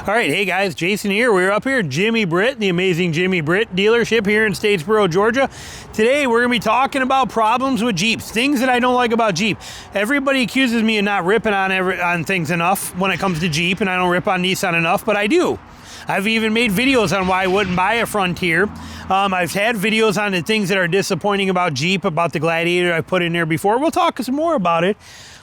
All right, hey guys, Jason here. We're up here at Jimmy Britt, the amazing Jimmy Britt dealership here in Statesboro, Georgia. Today we're going to be talking about problems with Jeeps, things that I don't like about Jeep. Everybody accuses me of not ripping on things enough when it comes to Jeep, and I don't rip on Nissan enough, but I do. I've even made videos on why I wouldn't buy a Frontier. I've had videos on the things that are disappointing about Jeep, about the Gladiator I put in there before. We'll talk some more about it,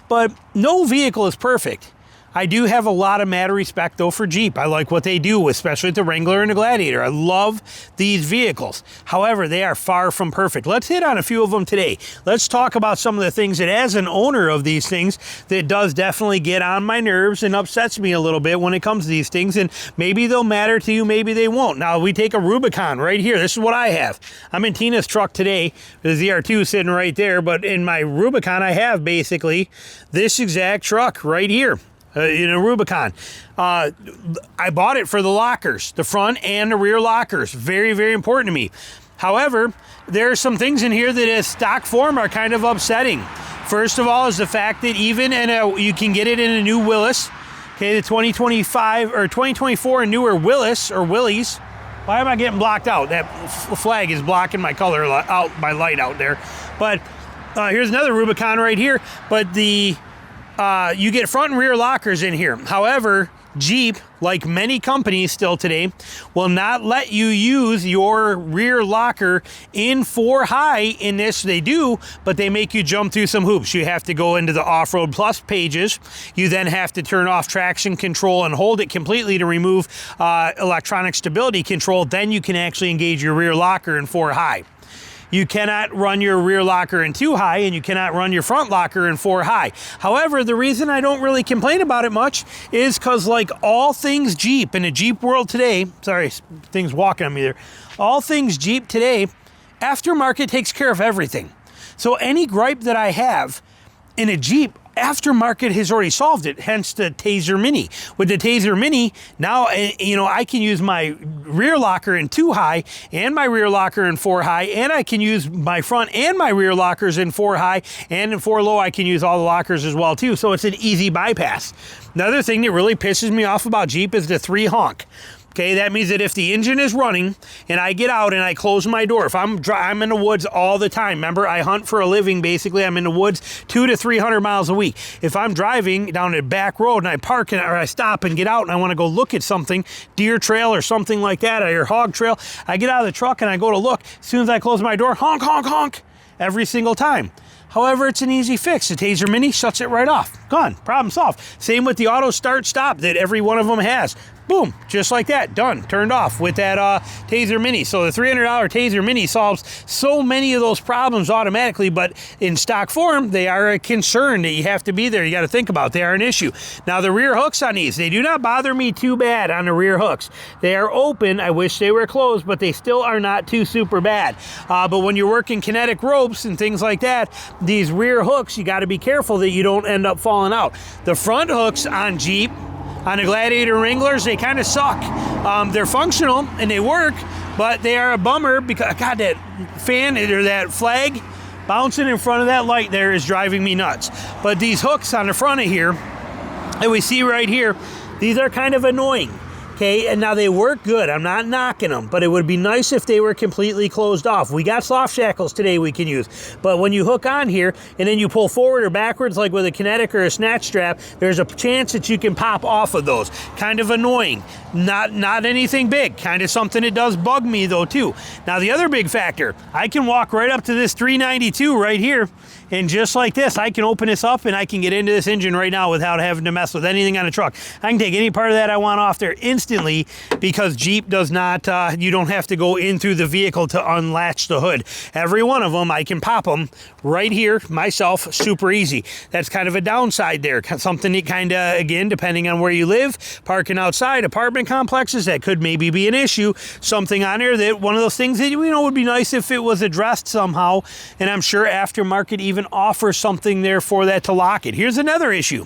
but no vehicle is perfect. I do have a lot of mad respect, though, for Jeep. I like what they do, especially with the Wrangler and the Gladiator. I love these vehicles. However, they are far from perfect. Let's hit on a few of them today. Let's talk about some of the things that, as an owner of these things, that does definitely get on my nerves and upsets me a little bit when it comes to these things, and maybe they'll matter to you, maybe they won't. Now, we take a Rubicon right here. This is what I have. I'm in Tina's truck today. The ZR2 sitting right there, but in my Rubicon, I have basically this exact truck right here. In a Rubicon. I bought it for the lockers, the front and the rear lockers. Very, very important to me. However, there are some things in here that as stock form are kind of upsetting. First of all is the fact that even you can get it in a new Willys, okay, the 2025 or 2024 and newer Willys or Willys. Why am I getting blocked out? That flag is blocking my color out, my light out there. But here's another Rubicon right here, but you get front and rear lockers in here. However, Jeep, like many companies still today, will not let you use your rear locker in 4 high in this. They do, but they make you jump through some hoops. You have to go into the Off-Road Plus pages. You then have to turn off traction control and hold it completely to remove electronic stability control. Then you can actually engage your rear locker in 4 high. You cannot run your rear locker in 2 high, and you cannot run your front locker in 4 high. However, the reason I don't really complain about it much is because, like all things Jeep in the Jeep world today, sorry, things walking on me there, all things Jeep today, Aftermarket takes care of everything. So any gripe that I have in a Jeep, Aftermarket has already solved it, hence the Taser Mini. With the Taser Mini, now, I can use my rear locker in 2 high and my rear locker in 4 high, and I can use my front and my rear lockers in 4 high, and in 4 low, I can use all the lockers as well, too. So it's an easy bypass. Another thing that really pisses me off about Jeep is the 3 honk. Okay, that means that if the engine is running and I get out and I close my door, if I'm in the woods all the time. Remember, I hunt for a living, basically. I'm in the woods 200 to 300 miles a week. If I'm driving down a back road and I park or I stop and get out and I want to go look at something, deer trail or something like that, or hog trail, I get out of the truck and I go to look. As soon as I close my door, honk, honk, honk, every single time. However, it's an easy fix. The Taser Mini shuts it right off. Gone. Problem solved. Same with the auto start stop that every one of them has. Boom, just like that, done, turned off with that Taser Mini. So the $300 Taser Mini solves so many of those problems automatically, but in stock form, they are a concern that you have to be there. You got to think about. They are an issue. Now, the rear hooks on these, they do not bother me too bad on the rear hooks. They are open. I wish they were closed, but they still are not too super bad. But when you're working kinetic ropes and things like that, these rear hooks, you got to be careful that you don't end up falling out. The front hooks on Jeep, on the Gladiator Wranglers, they kind of suck. They're functional and they work, but they are a bummer because, God, that fan or that flag bouncing in front of that light there is driving me nuts. But these hooks on the front of here that we see right here, these are kind of annoying. Okay, and now they work good. I'm not knocking them, but it would be nice if they were completely closed off. We got soft shackles today we can use, but when you hook on here and then you pull forward or backwards, like with a kinetic or a snatch strap, there's a chance that you can pop off of those. Kind of annoying. Not anything big. Kind of something that does bug me though too. Now the other big factor, I can walk right up to this 392 right here, and just like this, I can open this up and I can get into this engine right now without having to mess with anything on the truck. I can take any part of that I want off there instantly because Jeep does not, you don't have to go in through the vehicle to unlatch the hood. Every one of them, I can pop them right here myself, super easy. That's kind of a downside there. Something that kind of, again, depending on where you live, parking outside apartment complexes, that could maybe be an issue. Something on there that, one of those things that, would be nice if it was addressed somehow, and I'm sure Aftermarket even offers something there for that to lock it. Here's another issue.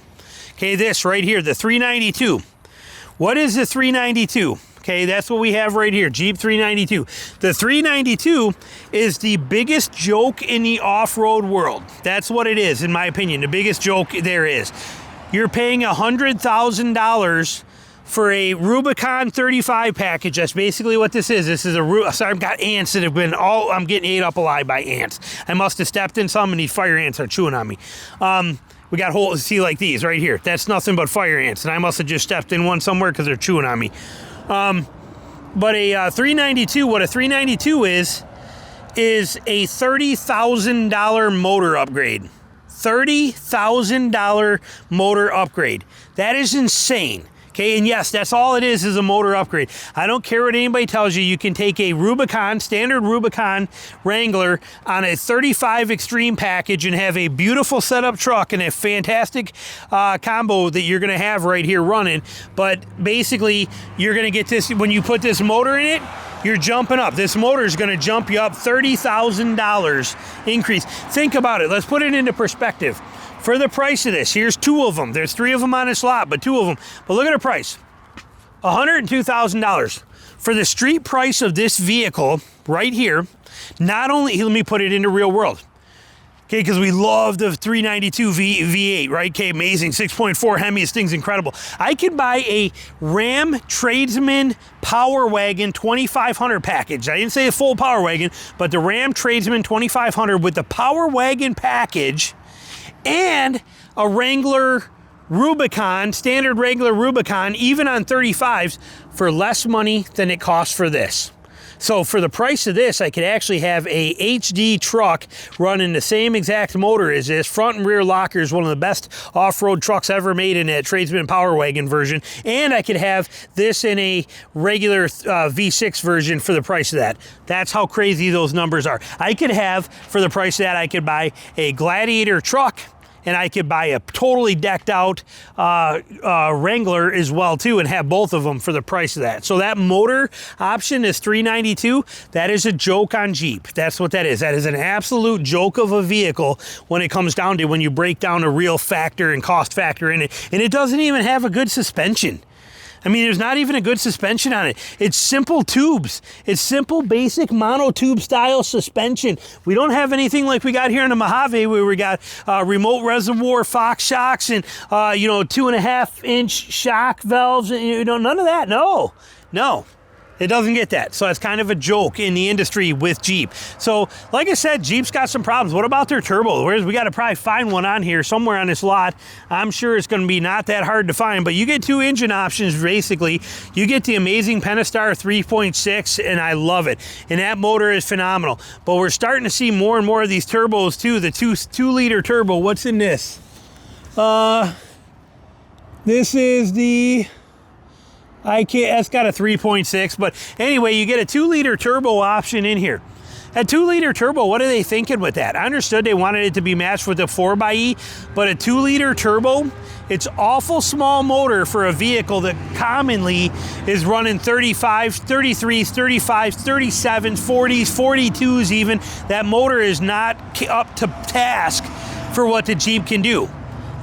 Okay, this right here, the 392. What is the 392? Okay, that's what we have right here, Jeep 392. The 392 is the biggest joke in the off-road world. That's what it is, in my opinion, the biggest joke there is. You're paying $100,000 for a Rubicon 35 package. That's basically what this is. This is a, sorry, I've got ants that have been I'm getting ate up alive by ants. I must have stepped in some and these fire ants are chewing on me. We got holes, see, like these right here. That's nothing but fire ants, and I must have just stepped in one somewhere because they're chewing on me. But a 392, what a 392 is a $30,000 motor upgrade. $30,000 motor upgrade. That is insane. Okay, and yes, that's all it is a motor upgrade. I don't care what anybody tells you. You can take a Rubicon, standard Rubicon Wrangler on a 35 Extreme package and have a beautiful setup truck and a fantastic combo that you're going to have right here running. But basically, you're going to get this, when you put this motor in it, you're jumping up. This motor is going to jump you up $30,000 increase. Think about it. Let's put it into perspective. For the price of this, here's two of them. There's three of them on this lot, but two of them. But look at the price. $102,000. For the street price of this vehicle right here, not only, let me put it into real world. Okay, because we love the 392 V8, right? Okay, amazing, 6.4 Hemi, this thing's incredible. I could buy a Ram Tradesman Power Wagon 2500 package. I didn't say a full Power Wagon, but the Ram Tradesman 2500 with the Power Wagon package and a Wrangler Rubicon, standard Wrangler Rubicon, even on 35s, for less money than it costs for this. So for the price of this, I could actually have a HD truck running the same exact motor as this. Front and rear lockers, one of the best off-road trucks ever made in that Tradesman Power Wagon version. And I could have this in a regular V6 version for the price of that. That's how crazy those numbers are. I could have, for the price of that, I could buy a Gladiator truck, and I could buy a totally decked out Wrangler as well too, and have both of them for the price of that. So that motor option is $392. That is a joke on Jeep. That's what that is. That is an absolute joke of a vehicle when it comes down to when you break down a real factor and cost factor in it. And it doesn't even have a good suspension. I mean, there's not even a good suspension on it. It's simple tubes. It's simple, basic monotube style suspension. We don't have anything like we got here in the Mojave, where we got remote reservoir Fox shocks and, 2.5-inch shock valves. And, none of that. No. It doesn't get that. So it's kind of a joke in the industry with Jeep. So like I said, Jeep's got some problems. What about their turbo? We got to probably find one on here somewhere on this lot. I'm sure it's going to be not that hard to find, but you get two engine options basically. You get the amazing Pentastar 3.6, and I love it. And that motor is phenomenal. But we're starting to see more and more of these turbos too. The 2-liter turbo. What's in this? This is the... that's got a 3.6, but anyway, you get a 2-liter turbo option in here. A 2-liter turbo, what are they thinking with that? I understood they wanted it to be matched with a 4xe, but a 2-liter turbo, it's awful small motor for a vehicle that commonly is running 35s, 33s, 35s, 37s, 40s, 42s even. That motor is not up to task for what the Jeep can do.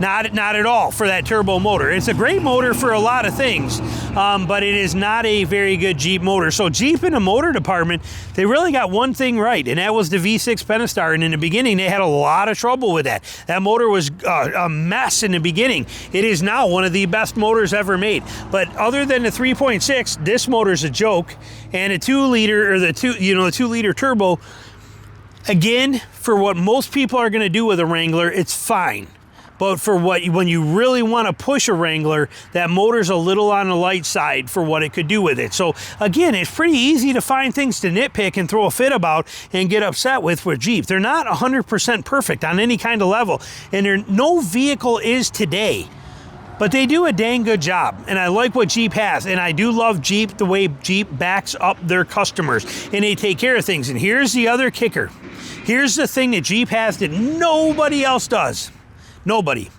Not at all for that turbo motor. It's a great motor for a lot of things, but it is not a very good Jeep motor. So Jeep in the motor department, they really got one thing right, and that was the V6 Pentastar. And in the beginning, they had a lot of trouble with that. That motor was a mess in the beginning. It is now one of the best motors ever made. But other than the 3.6, this motor's a joke. And a 2-liter, or the 2-liter turbo, again, for what most people are going to do with a Wrangler, it's fine. But for when you really want to push a Wrangler, that motor's a little on the light side for what it could do with it. So again, it's pretty easy to find things to nitpick and throw a fit about and get upset with Jeep. They're not 100% perfect on any kind of level, and no vehicle is today. But they do a dang good job, and I like what Jeep has, and I do love Jeep, the way Jeep backs up their customers, and they take care of things. And here's the other kicker. Here's the thing that Jeep has that nobody else does. Nobody.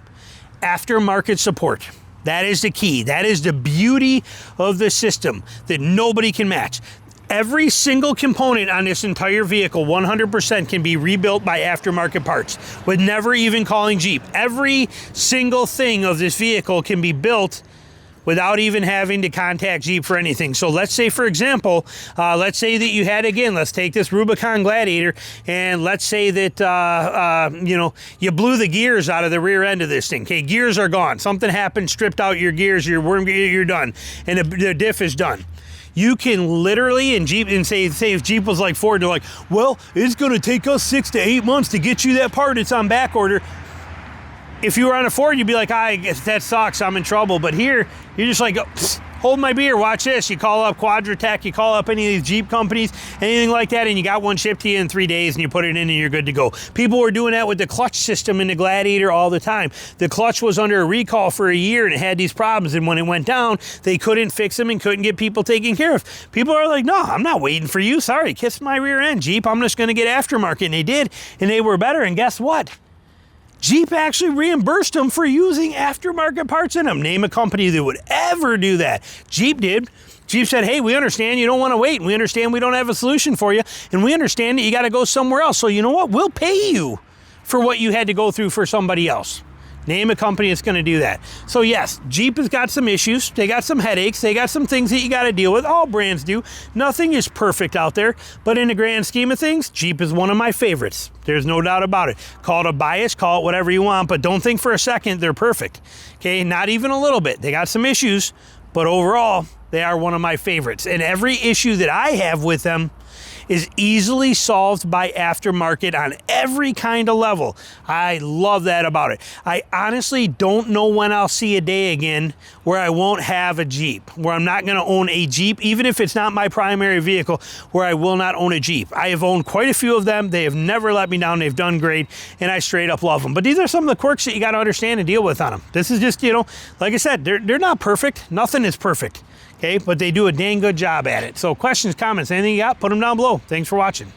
Aftermarket support. That is the key. That is the beauty of the system that nobody can match. Every single component on this entire vehicle, 100%, can be rebuilt by aftermarket parts with never even calling Jeep. Every single thing of this vehicle can be built without even having to contact Jeep for anything. So let's say, for example, let's say that you had, again, let's take this Rubicon Gladiator, and let's say that, you know, you blew the gears out of the rear end of this thing. Okay, gears are gone. Something happened, stripped out your gears, you're done, and the diff is done. You can literally, and Jeep, and say if Jeep was like Ford, they're like, well, it's going to take us 6 to 8 months to get you that part. It's on back order. If you were on a Ford, you'd be like, I guess that sucks, I'm in trouble. But here, you're just like, hold my beer, watch this. You call up Quadratech, you call up any of these Jeep companies, anything like that, and you got one shipped to you in 3 days, and you put it in and you're good to go. People were doing that with the clutch system in the Gladiator all the time. The clutch was under a recall for a year, and it had these problems, and when it went down, they couldn't fix them and couldn't get people taken care of. People are like, no, I'm not waiting for you. Sorry, kiss my rear end, Jeep. I'm just going to get Aftermarket. And they did, and they were better, and guess what? Jeep actually reimbursed them for using aftermarket parts in them. Name a company that would ever do that. Jeep did. Jeep said, hey, we understand you don't want to wait, and we understand we don't have a solution for you, and we understand that you got to go somewhere else. So you know what? We'll pay you for what you had to go through for somebody else. Name a company that's going to do that. So yes, Jeep has got some issues. They got some headaches. They got some things that you got to deal with. All brands do. Nothing is perfect out there. But in the grand scheme of things, Jeep is one of my favorites. There's no doubt about it. Call it a bias, call it whatever you want, but don't think for a second they're perfect. Okay, not even a little bit. They got some issues, but overall, they are one of my favorites. And every issue that I have with them is easily solved by Aftermarket on every kind of level. I love that about it. I honestly don't know when I'll see a day again where I won't have a Jeep, where I'm not going to own a Jeep, even if it's not my primary vehicle, where I will not own a Jeep. I have owned quite a few of them. They have never let me down. They've done great, and I straight up love them. But these are some of the quirks that you got to understand and deal with on them. This is just, you know, like I said, they're not perfect. Nothing is perfect. Okay, but they do a dang good job at it. So questions, comments, anything you got, put them down below. Thanks for watching.